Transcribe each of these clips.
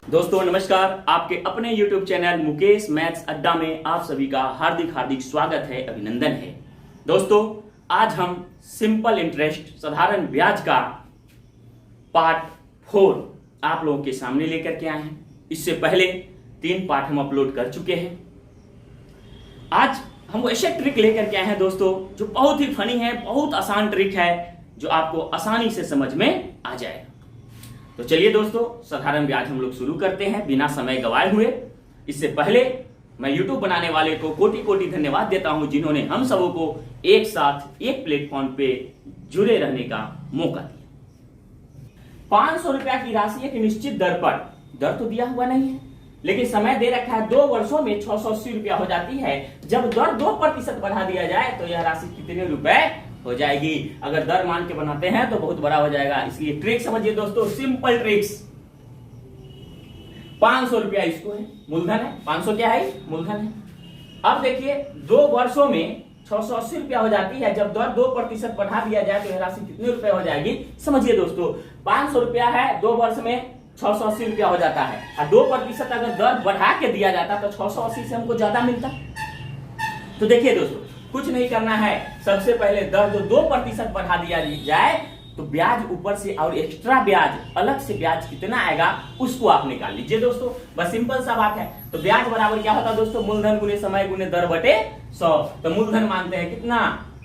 दोस्तों नमस्कार। आपके अपने YouTube चैनल मुकेश मैथ्स अड्डा में आप सभी का हार्दिक हार्दिक स्वागत है, अभिनंदन है। दोस्तों आज हम सिंपल इंटरेस्ट साधारण ब्याज का पार्ट 4 आप लोगों के सामने लेकर के आए हैं। इससे पहले 3 पार्ट हम अपलोड कर चुके हैं। आज हम ऐसे ट्रिक लेकर के आए हैं दोस्तों जो बहुत ही फनी है, बहुत आसान ट्रिक है जो आपको आसानी से समझ में आ जाएगा। तो चलिए दोस्तों साधारण ब्याज हम लोग शुरू करते हैं बिना समय गवाए हुए। इससे पहले मैं YouTube बनाने वाले को कोटि कोटि धन्यवाद देता हूं जिन्होंने हम सबों को एक साथ एक प्लेटफॉर्म पे जुड़े रहने का मौका दिया। 500 रुपया की राशि एक निश्चित दर पर, दर तो दिया हुआ नहीं है लेकिन समय दे रखा है 2 वर्षों में 680 रुपया हो जाती है। जब दर 2% बढ़ा दिया जाए तो यह राशि कितने रुपए हो जाएगी। अगर दर मान के बनाते हैं तो बहुत बड़ा हो जाएगा, इसलिए ट्रिक समझिए दोस्तों, सिंपल ट्रिक्स। 500 रुपया इसको है, मूलधन है। 500 क्या है? मूलधन है। अब देखिए 2 वर्षों में 680 रुपया हो जाती है। जब दर 2% बढ़ा दिया जाए तो यह राशि कितने रुपए हो जाएगी समझिए दोस्तों। 500 रुपया है, 2 वर्ष में 680 रुपया हो जाता है और 2% अगर दर बढ़ा के दिया जाता तो 680 से हमको ज्यादा मिलता। तो देखिए दोस्तों कुछ नहीं करना है, सबसे पहले दर जो 2% बढ़ा दिया जाए तो ब्याज ऊपर से और एक्स्ट्रा ब्याज अलग से ब्याज कितना आएगा उसको आप निकाल लीजिए दोस्तों। बस सिंपल सा बात है। तो ब्याज बराबर क्या होता है दोस्तों? मूलधन गुने समय गुने दर बटे 100। तो मूलधन मानते हैं कितना?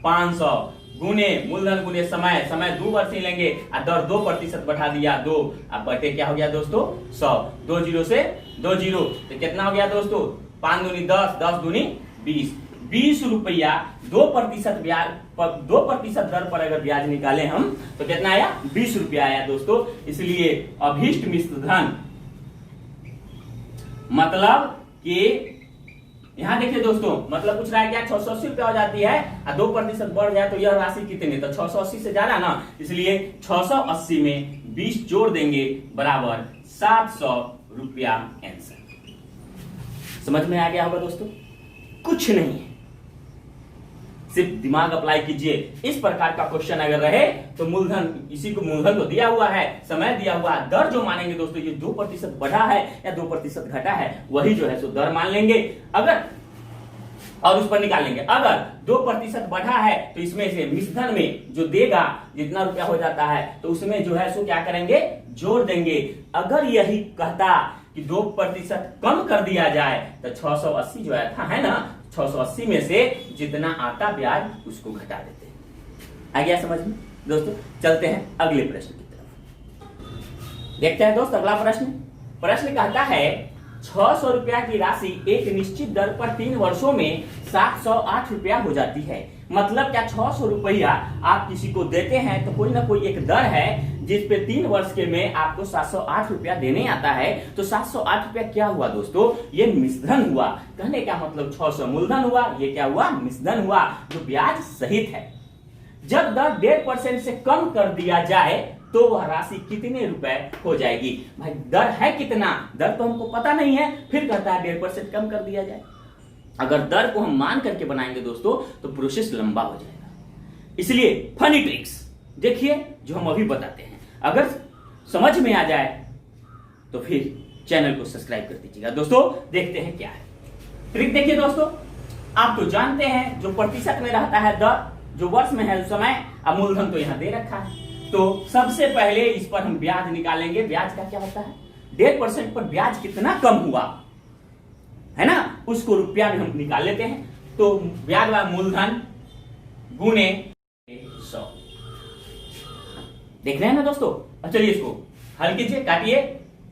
500 गुने मूलधन गुने समय, समय 2 वर्ष ही लेंगे और दर 2% बढ़ा दिया 2, अब बटे क्या हो गया दोस्तों? 100। 2 जीरो से 2 जीरो तो कितना हो गया दोस्तों? 5 दूनी 10, 10 दूनी 20। 20 रुपया 2% ब्याज, 2% दर पर अगर ब्याज निकाले हम तो कितना आया? 20 रुपया आया दोस्तों। इसलिए अभीष्ट मिश्र धन मतलब कि यहां देखिए दोस्तों, मतलब पूछ रहा है क्या 680 रुपया हो जाती है और 2% बढ़ जाए तो यह राशि कितनी? तो 680 से ज्यादा ना, इसलिए 680 में 20 जोड़ देंगे बराबर 700 रुपया आंसर। समझ में आ गया होगा दोस्तों? कुछ नहीं है, सिर्फ दिमाग अप्लाई कीजिए। इस प्रकार का क्वेश्चन अगर रहे तो मूलधन, इसी को मूलधन तो दिया हुआ है, समय दिया हुआ है, दर जो मानेंगे दोस्तों ये 2% बढ़ा है या 2% घटा है वही जो है सो दर मान लेंगे अगर, और उस पर निकालेंगे। अगर 2% बढ़ा है तो इसमें से मिश्रधन में जो देगा जितना रुपया हो जाता है तो उसमें जो है सो क्या करेंगे? जोड़ देंगे। अगर यही कहता कि 2% कम कर दिया जाए तो 680 जो है ना, 680 में से जितना आता ब्याज उसको घटा देते हैं। आ गया समझ में दोस्तों? चलते हैं अगले प्रश्न की तरफ। देखते हैं दोस्त अगला प्रश्न। प्रश्न कहता है 600 रुपया की राशि एक निश्चित दर पर 3 वर्षों में 708 रुपया हो जाती है। मतलब क्या 600 रुपया आप किसी को देते हैं तो कोई ना कोई एक दर है जिस पे 3 वर्ष के में आपको 708 रुपया देने आता है। तो 708 रुपया क्या हुआ दोस्तों? ये मिश्रधन हुआ। कहने का मतलब 600 मूलधन हुआ, ये क्या हुआ? मिश्रधन हुआ जो ब्याज सहित है। जब दर 1.5% से कम कर दिया जाए तो वह राशि कितने रुपए हो जाएगी? भाई दर है कितना? दर तो हमको पता नहीं है, फिर कहता है 1.5% कम कर दिया जाए। अगर दर को हम मान करके बनाएंगे दोस्तों तो प्रोसेस लंबा हो जाएगा। इसलिए फनी ट्रिक्स देखिए जो हम अभी बताते हैं, अगर समझ में आ जाए तो फिर चैनल को सब्सक्राइब कर दीजिएगा। दोस्तों देखते हैं क्या है ट्रिक। देखिए दोस्तों, आप तो जानते हैं जो प्रतिशत में रहता है दर, जो वर्ष में है उस समय, अब मूलधन तो यहां दे रखा है। तो सबसे पहले इस पर हम ब्याज निकालेंगे। ब्याज का क्या होता है? 1.5% पर ब्याज कितना कम हुआ है ना, उसको रुपया में हम निकाल लेते हैं। तो ब्याज वाला मूलधन गुने 100। देख रहे हैं ना दोस्तों? अब चलिए इसको हल कीजिए, काटिए।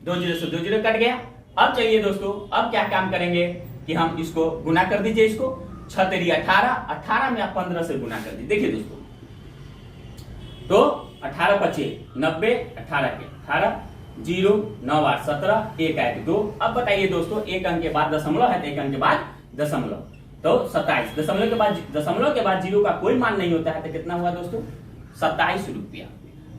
2 जीरो से 2 जीरो कट गया। अब चलिए दोस्तों, अब क्या काम करेंगे कि हम इसको गुना कर दीजिए। इसको 6 तेरी 18, 18 में आप 15 से गुना कर दीजिए। देखिए दोस्तों, तो 18 पचे 90, 18 के 18, 0 9 8 17, 1 8 2। अब बताइए दोस्तों, एक अंक के बाद दशमलव है तो एक अंक के बाद दशमलव, तो 27। दशमलव के बाद 0 का कोई मान नहीं होता है तो कितना हुआ दोस्तों? 27 रुपया।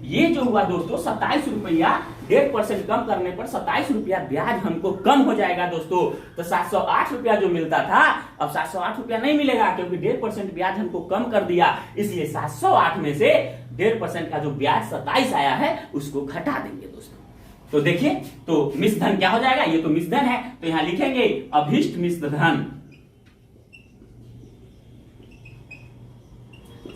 ये जो हुआ दोस्तों 27 रुपया, 1.5% कम करने पर 27 रुपया ब्याज हमको कम हो जाएगा दोस्तों। तो 708 रुपया जो मिलता था अब 708 रुपया नहीं मिलेगा क्योंकि 1.5% ब्याज हमको कम कर दिया। इसलिए 708 में से 1.5% का जो ब्याज 27 आया है उसको घटा देंगे दोस्तों। तो देखिए, तो मिश्र धन क्या हो जाएगा, ये तो मिश्र धन है, तो यहां लिखेंगे अभिष्ट मिश्र धन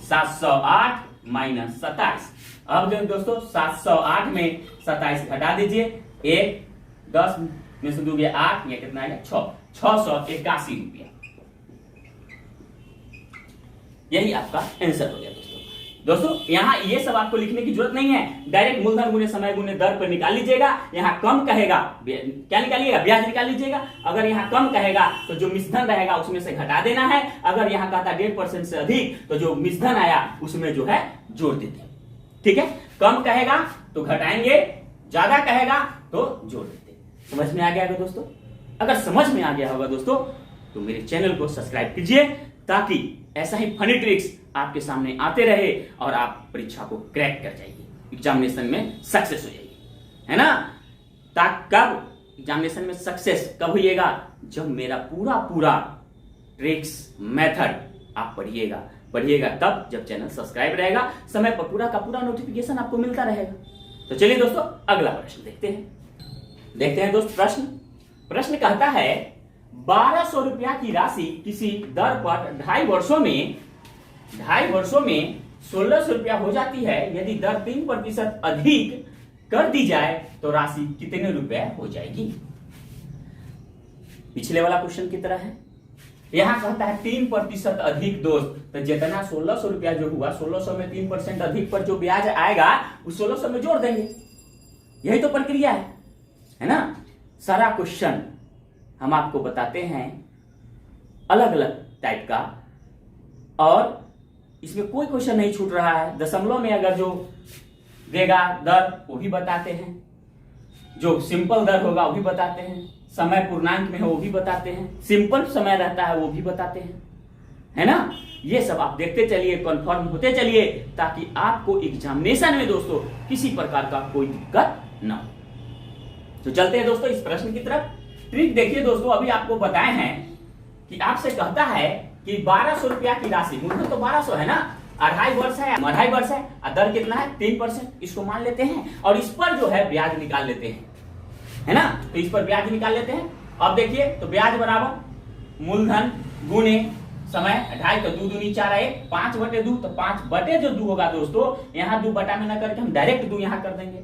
708 माइनस 27। अब जो दोस्तों 708 में 27 घटा दीजिए, 1 10 में से 2 गया 8, या कितना आएगा 681 रुपया। यही आपका आंसर हो गया दोस्तों। यहां ये सब आपको लिखने की जरूरत नहीं है, डायरेक्ट मूलधन गुने समय गुने दर पर निकाल लीजिएगा। यहां कम कहेगा क्या निकालिएगा, ब्याज निकाल लीजिएगा। अगर यहां कम कहेगा तो जो मिश्रधन रहेगा उसमें से घटा देना है। अगर यहां कहता 1.5% से अधिक तो जो मिश्रधन आया उसमें जो है जोड़ देते हैं। ठीक है, कम कहेगा तो घटाएंगे, ज्यादा कहेगा तो जोड़ देते। समझ में आ गया होगा दोस्तों? अगर समझ में आ गया होगा दोस्तों तो मेरे चैनल को सब्सक्राइब कीजिए, ताकि ऐसा ही फनी ट्रिक्स आपके सामने आते रहे और आप परीक्षा को क्रैक कर जाइए, एग्जामिनेशन में सक्सेस हो जाइए, है ना। कब एग्जामिनेशन में सक्सेस कब होइएगा, जब मेरा पूरा ट्रिक्स मेथड आप पढ़िएगा तब, जब चैनल सब्सक्राइब रहेगा, समय पर पूरा का पूरा नोटिफिकेशन आपको मिलता रहेगा। तो चलिए दोस्तों अगला प्रश्न देखते हैं दोस्त। प्रश्न कहता है 1200 रुपया की राशि किसी दर पर 2.5 वर्षों में 1600 रुपया हो जाती है। यदि दर 3% अधिक कर दी जाए तो राशि कितने रुपए हो जाएगी। पिछले वाला क्वेश्चन की तरह है। यहां कहता है 3% अधिक दोस्त, तो जितना 1600 रुपया जो हुआ, 1600 में 3% अधिक पर जो ब्याज आएगा उस 1600 में जोड़ देंगे। यही तो प्रक्रिया है ना। सारा क्वेश्चन हम आपको बताते हैं अलग अलग टाइप का, और इसमें कोई क्वेश्चन नहीं छूट रहा है। दशमलव में अगर जो देगा दर वो भी बताते हैं, जो सिंपल दर होगा वो भी बताते हैं, समय पूर्णांक में है वो भी बताते हैं, सिंपल समय रहता है वो भी बताते हैं, है ना। ये सब आप देखते चलिए, कंफर्म होते चलिए, ताकि आपको एग्जामिनेशन में दोस्तों किसी प्रकार का कोई दिक्कत ना हो। तो चलते हैं दोस्तों इस प्रश्न की तरफ। ट्रिक देखिए दोस्तों, अभी आपको बताए हैं कि आपसे कहता है कि 1200 रुपया की राशि, मूलधन तो 1200 है ना, 2.5 वर्ष है, 2.5 वर्ष है, और दर कितना है 3%, इसको मान लेते हैं और इस पर जो है ब्याज निकाल लेते हैं, है ना। तो इस पर ब्याज निकाल लेते हैं। अब देखिए, तो ब्याज बराबर मूलधन गुने समय, 2.5 तो 2 दूनी 4 है, 5/2, तो 5/2 होगा दोस्तों। यहाँ 2 बटा में न करके हम डायरेक्ट 2 यहाँ कर देंगे,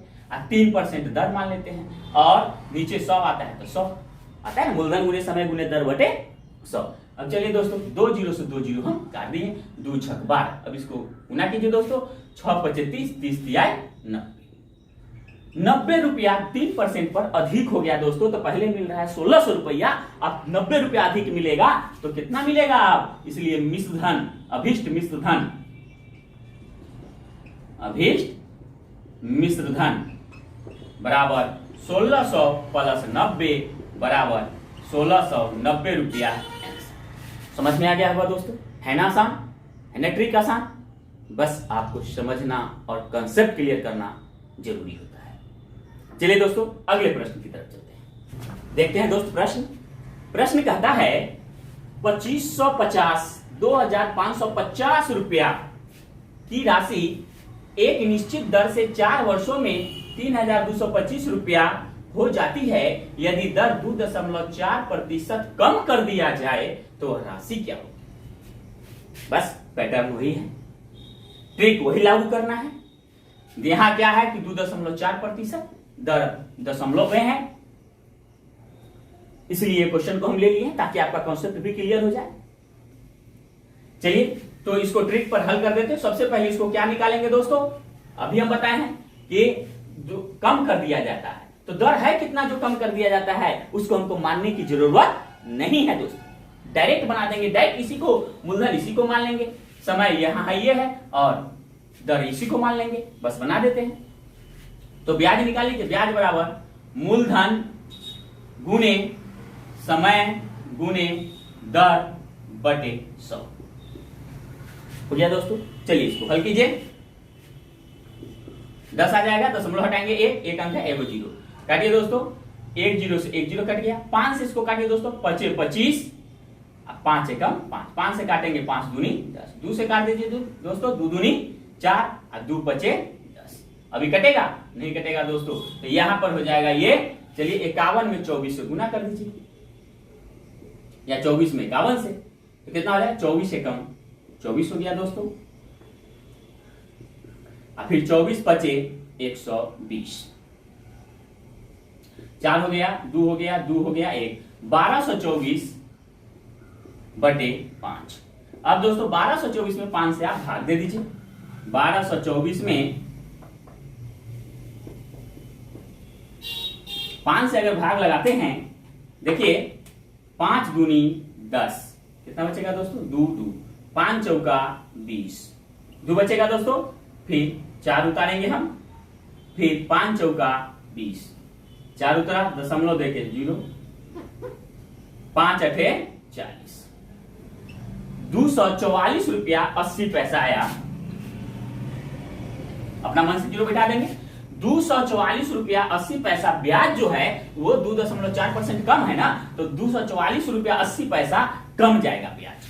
3% दर मान लेते हैं, और नीचे 100 आता है तो 100 आता है, मूलधन गुने समय गुने दर बटे 100। अब चलिए दोस्तों, 2 0 से 2 0 हम काट दिए, 2 6 12। अब इसको गुना कीजिए दोस्तों, 6 5 30, 30 तिहाई 90 रुपया 3% पर अधिक हो गया दोस्तों। तो पहले मिल रहा है 1600 रुपया, अब 90 रुपया अधिक मिलेगा तो कितना मिलेगा आप, इसलिए मिश्र धन, अभिष्ट मिश्र धन बराबर 1600 प्लस 90 बराबर 1690 रुपया। समझ में आ गया होगा दोस्तों, है ना आसान, है ना ट्रिक आसान। बस आपको समझना और कंसेप्ट क्लियर करना जरूरी होता है। चलिए दोस्तों अगले प्रश्न की तरफ चलते हैं। देखते हैं दोस्त प्रश्न कहता है 2550 2550 रुपया की राशि एक निश्चित दर से 4 वर्षों में 3225 रुपया हो जाती है। यदि दर 2.4% कम कर दिया जाए तो राशि क्या होगी। बस पैटर्न वही है, ट्रिक वही लागू करना है। यहां क्या है कि 2.4%, दर दशमलव में है, इसलिए क्वेश्चन को हम ले लिए ताकि आपका कॉन्सेप्ट भी क्लियर हो जाए। चलिए तो इसको ट्रिक पर हल कर देते हैं। सबसे पहले इसको क्या निकालेंगे दोस्तों, अभी हम बताए हैं कि जो कम कर दिया जाता है, तो दर है कितना जो कम कर दिया जाता है उसको हमको मानने की जरूरत नहीं है दोस्तों, डायरेक्ट बना देंगे। डायरेक्ट इसी को मूलधन इसी को मान लेंगे, समय यहां है ये है, और दर इसी को मान लेंगे, बस बना देते हैं। तो ब्याज निकाल लीजिए, ब्याज बराबर मूलधन गुने समय गुने दर बटे 100 हो गया दोस्तों। चलिए इसको हल कीजिए, 10 आ जाएगा, दशमलव हटाएंगे 1 अंक है, 1 0 काटिए दोस्तों, 1 0 से 1 0 कट गया, 5 से इसको काटिए दोस्तों, 25 25, 5 एकम 5, 5 से काटेंगे 5 दूनी 10, 2 से काट दीजिए दोस्तों, 2 दूनी 4 और 2 बचे 10। अभी कटेगा नहीं कटेगा दोस्तों, तो यहां पर हो जाएगा ये, चलिए 51 में 24 से गुना कर दीजिए, या 24 में 51 से, तो कितना हो जाएगा 24 से कम 24 हो गया दोस्तों, और फिर 24 बचे 120, 4 हो गया, 2 हो गया, 2 हो गया 1, 1224 बटे 5। अब दोस्तों 1224 में 5 से आप भाग दे दीजिए, 1224 में 5 से अगर भाग लगाते हैं, देखिए 5 दूनी 10, कितना बचेगा दोस्तों 2 2, 5 चौका 20, 2 बचेगा दोस्तों, फिर 4 उतारेंगे हम, फिर 5 चौका 20, 4 उतरा, दशमलव देके 0, 5 अठे 40, 244 रुपया 80 पैसा आया। अपना मन से 0 बिठा देंगे, 244 रुपया 80 पैसा ब्याज जो है वो 2.4% कम है ना, तो 244 रुपया 80 पैसा कम जाएगा ब्याज,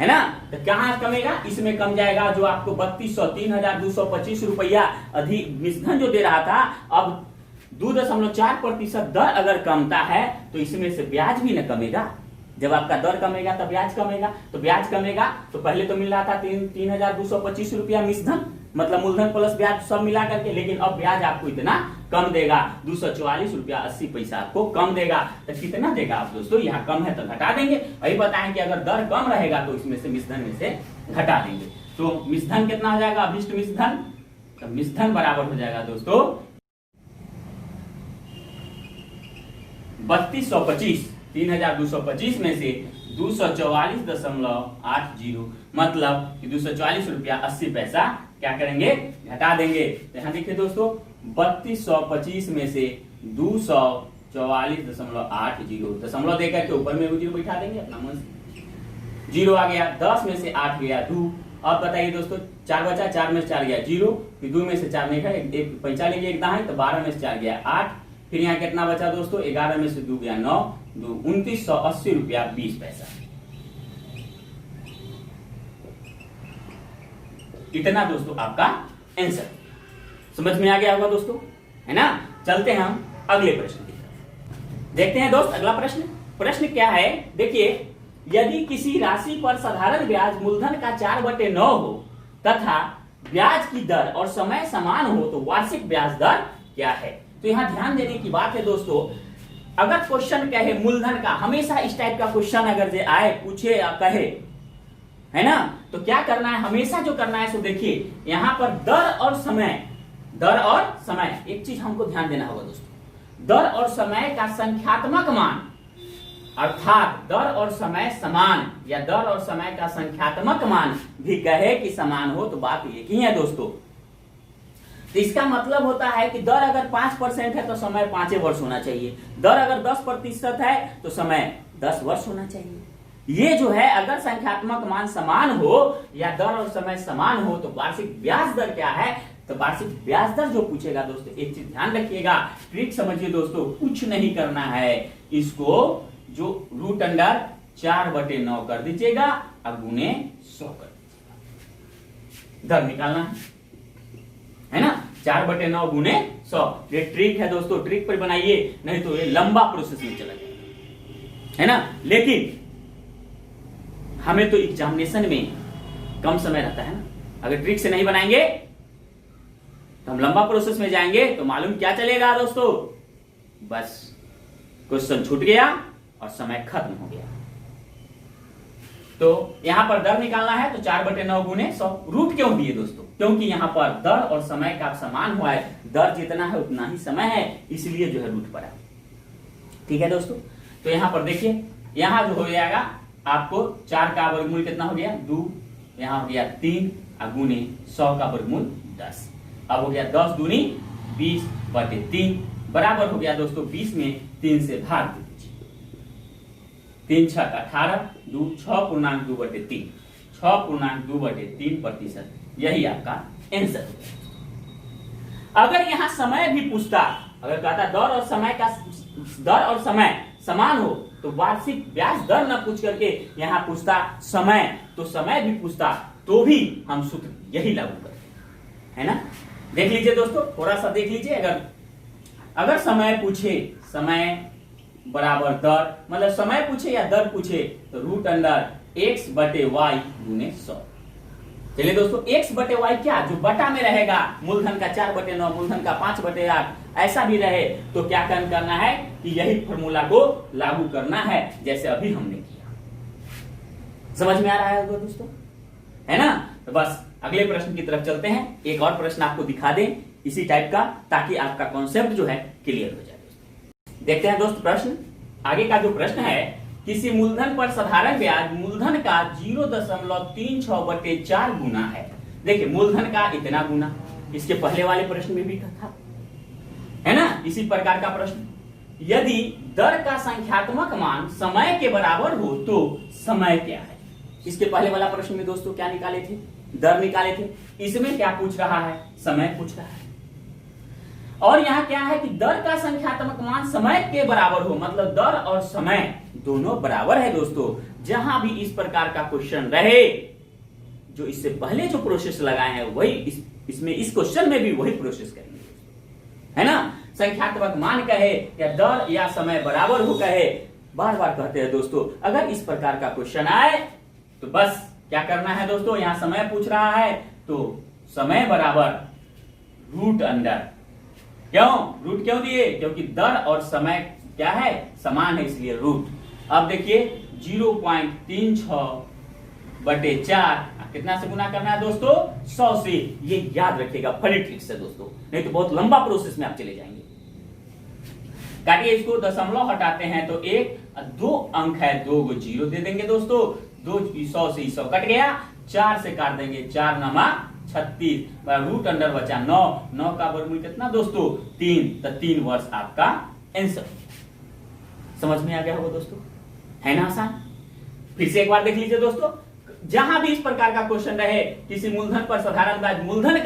है ना। तो कहां कमेगा, इसमें कम जाएगा, जो आपको 3200 3225 रुपया अधिक मिश्रधन जो दे रहा था, अब 2.4% दर अगर कमता है तो इसमें से ब्याज भी न कमेगा। जब आपका दर कमेगा तो ब्याज कमेगा, तो ब्याज कमेगा तो पहले तो मिल रहा था 3225 रुपया मिश्रधन, मतलब मूलधन प्लस ब्याज सब मिला करके, लेकिन अब ब्याज आपको इतना कम देगा, 244 रुपया 80 पैसा आपको कम देगा। तो कितना देगा आप दोस्तों, यहाँ कम है तो घटा देंगे, वही बताएं कि अगर दर कम रहेगा तो इसमें से मिश्रधन में से घटा देंगे। तो मिश्रधन कितना हो जाएगा, अभिष्ट मिश्रधन, तो मिश्रधन बराबर हो जाएगा दोस्तों 3225, 3225 में से 244.80, मतलब 244 रुपया 80 पैसा क्या करेंगे, घटा देंगे। तो यहाँ देखिए दोस्तों 3225 में से 244.80 दशमलव देकर के ऊपर में 0 बैठा देंगे, अपना मन से 0 आ गया, 10 में से 8 गया 2। अब बताइए दोस्तों 4 बचा, 4 में से 4 गया 0, फिर 2 में से 4 नहीं गया, एक पैंचा लेंगे एक दाएं, तो 12 में से 4 गया 8, फिर यहाँ कितना बचा दोस्तों 11 में से 2 गया 9, 2980 रुपया 20 पैसा। इतना दोस्तों आपका आंसर समझ में आ गया होगा दोस्तों, है ना। चलते हैं हम अगले प्रश्न की तरफ, देखते हैं दोस्त अगला प्रश्न। प्रश्न क्या है, देखिए यदि किसी राशि पर साधारण ब्याज मूलधन का 4/9 हो तथा ब्याज की दर और समय समान हो तो वार्षिक ब्याज दर क्या है। तो यहां ध्यान देने की बात है दोस्तों, अगर क्वेश्चन कहे मूलधन का, हमेशा इस टाइप का क्वेश्चन अगर जे आए, पूछे या कहे, है ना, तो क्या करना है, हमेशा जो करना है सो देखिए यहां पर दर और समय, दर और समय, एक चीज हमको ध्यान देना होगा दोस्तों, दर और समय का संख्यात्मक मान, अर्थात दर और समय समान या दर और समय का संख्यात्मक मान भी कहे कि समान हो तो बात एक ही है दोस्तों। तो इसका मतलब होता है कि दर अगर 5% है तो समय 5 वर्ष होना चाहिए, दर अगर 10% है तो समय 10 वर्ष होना चाहिए। ये जो है अगर संख्यात्मक मान समान हो या दर और समय समान हो तो वार्षिक ब्याज दर क्या है, तो वार्षिक ब्याज दर जो पूछेगा दोस्तों, एक चीज ध्यान रखिएगा, ट्रिक समझिए दोस्तों, कुछ नहीं करना है, इसको जो √4/9 कर दीजिएगा और गुने 100 कर दीजिएगा, दर निकालना है ना, 4/9 गुने 100। ये ट्रिक है दोस्तों, ट्रिक पर बनाइए, नहीं तो ये लंबा प्रोसेस में चला जाएगा, है ना। लेकिन हमें तो एग्जामिनेशन में कम समय रहता है ना, अगर ट्रिक से नहीं बनाएंगे तो हम लंबा प्रोसेस में जाएंगे तो मालूम क्या चलेगा दोस्तों, बस क्वेश्चन छूट गया और समय खत्म हो गया। तो यहां पर दर निकालना है तो 4/9 गुने 100। रूट क्यों दिए दोस्तों, क्योंकि यहां पर दर और समय का समान हुआ है, दर जितना है उतना ही समय है, इसलिए जो है रूट पड़ा। ठीक है दोस्तों, तो यहां पर देखिए, यहां जो हो जाएगा आपको 4 का वर्गमूल कितना हो गया 2, यहां हो गया 3 और गुने 100 का वर्गमूल 10। अब हो गया 10 दूनी 20/3 बराबर हो गया दोस्तों 20 में 3 से भाग दीजिए, 3 6 18, 6.2/3, 6.2/3%, यही आपका आंसर हो गया। अगर यहां समय भी पूछता, अगर कहता दर और समय समान हो तो वार्षिक ब्याज दर न पूछ करके यहां पूछता समय, तो समय भी पूछता तो भी हम सूत्र यही लागू करते हैं, है ना। देख लीजिए दोस्तों, थोड़ा सा देख लीजिए। अगर समय पूछे, समय बराबर दर, मतलब समय पूछे या दर पूछे, तो रूट अंडर x बटे वाई गुने 100। चलिए दोस्तों, x बटे वाई क्या, जो बटा में रहेगा, मूलधन का 4/9, मूलधन का 5/8, ऐसा भी रहे तो क्या करना है कि यही फॉर्मूला को लागू करना है, जैसे अभी हमने किया। समझ में आ रहा है दोस्तों, है ना? तो बस अगले प्रश्न की तरफ चलते हैं। एक और प्रश्न आपको दिखा दें इसी टाइप का, ताकि आपका कॉन्सेप्ट जो है क्लियर हो जाए। देखते हैं दोस्त प्रश्न। आगे का जो प्रश्न है, किसी मूलधन पर साधारण ब्याज मूलधन का 0.36/4 गुना है। देखिए, मूलधन का इतना गुना, इसके पहले वाले प्रश्न में भी था, है ना? इसी प्रकार का प्रश्न, यदि दर का संख्यात्मक मान समय के बराबर हो तो समय क्या है? इसके पहले वाला प्रश्न में दोस्तों क्या निकाले थे? दर निकाले थे। इसमें क्या पूछ रहा है? समय पूछ रहा है। और यहाँ क्या है कि दर का संख्यात्मक मान समय के बराबर हो, मतलब दर और समय दोनों बराबर है दोस्तों। जहां भी इस प्रकार का क्वेश्चन रहे, जो इससे पहले जो प्रोसेस लगाए हैं वही इसमें इस क्वेश्चन में भी वही प्रोसेस करेंगे, है ना? संख्यात्मक मान कहे या दर या समय बराबर हो कहे, बार बार कहते हैं दोस्तों। अगर इस प्रकार का क्वेश्चन आए तो बस क्या करना है दोस्तों, यहां समय पूछ रहा है तो समय बराबर रूट अंडर, क्यों रूट क्यों दिए? क्योंकि दर और समय क्या है? समान है, इसलिए रूट। अब देखिए 0.36/4 कितना से गुना करना है दोस्तों? 100 से। ये याद रखिएगा, फनी ट्रिक से दोस्तों, नहीं तो बहुत लंबा प्रोसेस में आप चले जाएंगे। काटिए इसको, दशमलव हटाते हैं तो 2 अंक है, 2 को 0 दे देंगे दोस्तों। 100 से 100 कट गया, 4 से काट देंगे, 4 नमा 36, रूट अंडर बचा 9। 9 का वर्गमूल कितना दोस्तों? 3। तो 3 वर्ष आपका आंसर। समझ में आ गया होगा दोस्तों, है ना आसान? फिर से एक बार देख लीजिए दोस्तों, जहां भी इस प्रकार का क्वेश्चन रहे, किसी मूलधन पर साधारण ब्याज मूलधन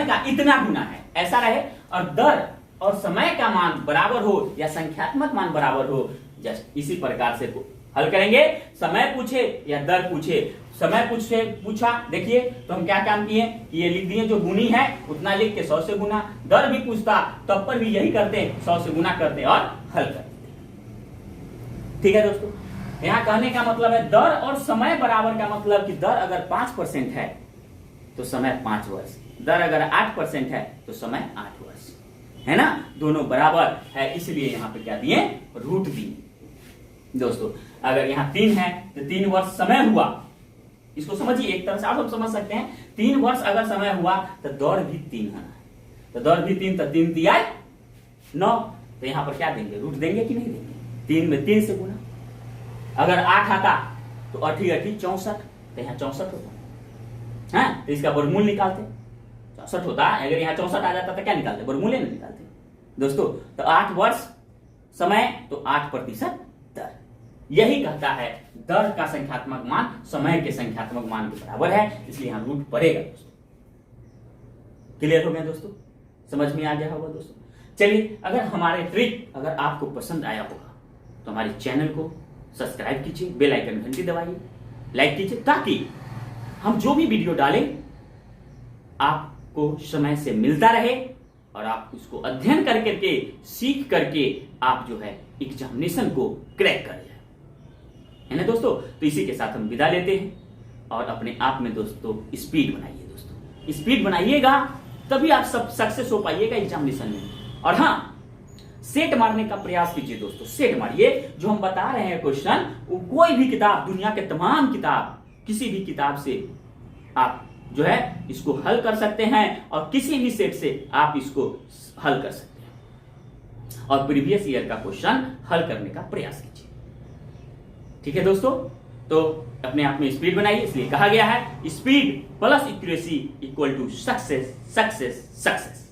का इतना गुना है, ऐसा रहे, और दर और समय का मान बराबर हो या संख्यात्मक मान बराबर हो, जस्ट इसी प्रकार से हल करेंगे। समय पूछे या दर पूछे, समय पूछा, देखिए तो हम क्या काम किए, ये लिख दिए, जो गुनी है उतना लिख के 100 से गुना। दर भी पूछता तब पर भी यही करते, 100 से गुना करते और हल करते। ठीक है दोस्तों, यहाँ कहने का मतलब है दर और समय बराबर का मतलब कि दर अगर 5% है तो समय 5 वर्ष, दर अगर 8% है तो समय 8 वर्ष, है ना? दोनों बराबर है, इसलिए यहाँ पे क्या दिए? रूट दिए दोस्तों। अगर यहाँ 3 है तो 3 वर्ष समय हुआ, इसको समझिए, एक तरह से आप समझ सकते हैं। 3 वर्ष अगर समय हुआ तो दर भी 3 है, तो दर भी 3, तो 3 तिया 9, तो यहाँ पर क्या देंगे? रूट देंगे कि नहीं देंगे? 3 में 3 से गुना। अगर 8 आता तो 8 64, तो यहाँ 64 होता है, तो इसका वर्गमूल निकालते, 64 होता। अगर यहाँ 64 आ जाता तो क्या निकालते? वर्गमूल नहीं निकालते दोस्तों। तो 8 वर्ष समय तो 8% दर। यही कहता है दर का संख्यात्मक मान समय के संख्यात्मक मान के बराबर है, इसलिए यहां रूट पड़ेगा दोस्तों। क्लियर हो गया दोस्तों? समझ में आ गया होगा दोस्तों? चलिए, अगर हमारे ट्रिक अगर आपको पसंद आया होगा तो हमारे चैनल को सब्सक्राइब कीजिए, बेल आइकन घंटी दबाइए, लाइक कीजिए, ताकि हम जो भी वीडियो डालें आपको समय से मिलता रहे और आप उसको अध्ययन करके सीख करके आप जो है एग्जामिनेशन को क्रैक कर जाए, है ना दोस्तों? तो इसी के साथ हम विदा लेते हैं, और अपने आप में दोस्तों स्पीड बनाइए दोस्तों, स्पीड बनाइएगा तभी आप सब सक्सेस हो पाइएगा एग्जामिनेशन में। और हाँ, सेट मारने का प्रयास कीजिए दोस्तों, सेट मारिए। जो हम बता रहे हैं क्वेश्चन, वो कोई भी किताब, दुनिया के तमाम किताब, किसी भी किताब से आप जो है इसको हल कर सकते हैं, और किसी भी सेट से आप इसको हल कर सकते हैं, और प्रीवियस ईयर का क्वेश्चन हल करने का प्रयास कीजिए। ठीक है दोस्तों? तो अपने आप में स्पीड बनाइए, इसलिए कहा गया है speed plus accuracy equal to success, success, success.